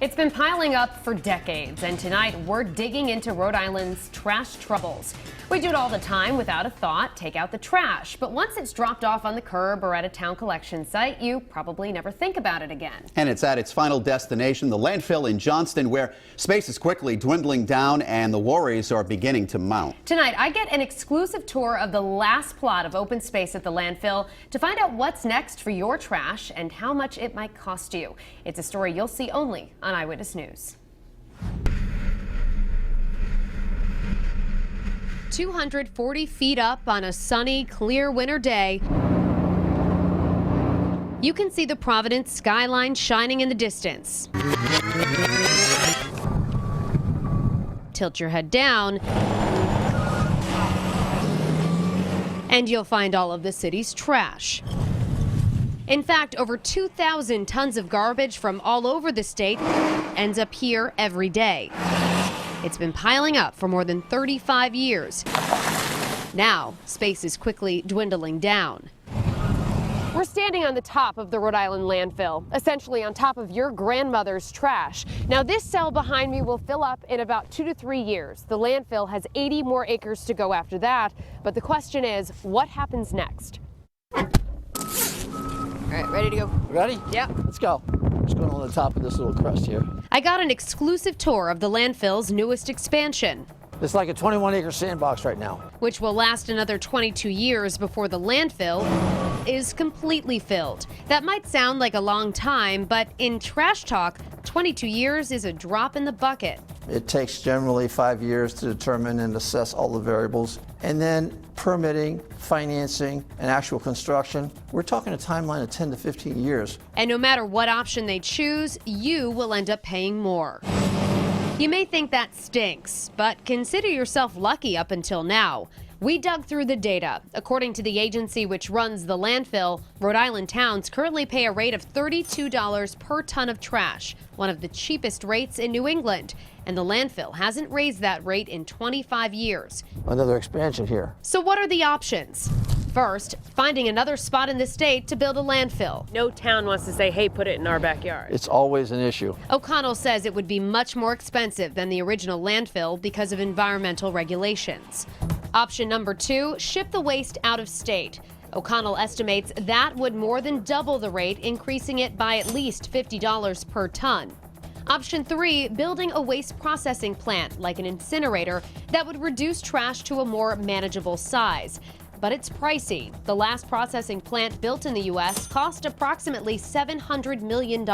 It's been piling up for decades, and tonight we're digging into Rhode Island's trash troubles. We do it all the time without a thought, take out the trash. But once it's dropped off on the curb or at a town collection site, you probably never think about it again. And it's at its final destination, the landfill in Johnston, where space is quickly dwindling down and the worries are beginning to mount. Tonight, I get an exclusive tour of the last plot of open space at the landfill to find out what's next for your trash and how much it might cost you. It's a story you'll see only on Eyewitness News. 240 feet up on a sunny, clear winter day, you can see the Providence skyline shining in the distance. Tilt your head down, and you'll find all of the city's trash. In fact, over 2,000 tons of garbage from all over the state ends up here every day. It's been piling up for more than 35 years. Now, space is quickly dwindling down. We're standing on the top of the Rhode Island landfill, essentially on top of your grandmother's trash. Now, this cell behind me will fill up in about 2 to 3 years. The landfill has 80 more acres to go after that. But the question is, what happens next? All right, ready to go? Ready? Yeah. Let's go. Just going on the top of this little crust here. I got an exclusive tour of the landfill's newest expansion, It's like a 21-acre sandbox right now. which will last another 22 years before the landfill is completely filled. That might sound like a long time, but in trash talk, 22 years is a drop in the bucket. It takes generally 5 years to determine and assess all the variables. And then permitting, financing, and actual construction. We're talking a timeline of 10 to 15 years. And no matter what option they choose, you will end up paying more. You may think that stinks, but consider yourself lucky up until now. We dug through the data. According to the agency which runs the landfill, Rhode Island towns currently pay a rate of $32 per ton of trash, one of the cheapest rates in New England. And the landfill hasn't raised that rate in 25 years. Another expansion here. So what are the options? First, finding another spot in the state to build a landfill. No town wants to say, hey, put it in our backyard. It's always an issue. O'Connell says it would be much more expensive than the original landfill because of environmental regulations. Option number 2, ship the waste out of state. O'Connell estimates that would more than double the rate, increasing it by at least $50 per ton. Option 3, building a waste processing plant, like an incinerator, that would reduce trash to a more manageable size. But it's pricey. The last processing plant built in the U.S. cost approximately $700 million.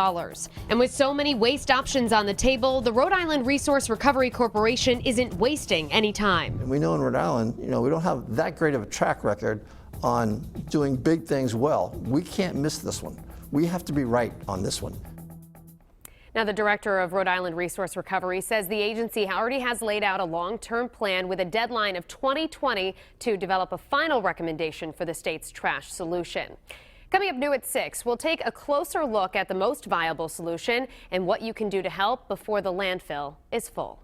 And with so many waste options on the table, the Rhode Island Resource Recovery Corporation isn't wasting any time. And we know in Rhode Island, we don't have that great of a track record on doing big things well. We can't miss this one. We have to be right on this one. Now, the director of Rhode Island Resource Recovery says the agency already has laid out a long-term plan with a deadline of 2020 to develop a final recommendation for the state's trash solution. Coming up new at 6, we'll take a closer look at the most viable solution and what you can do to help before the landfill is full.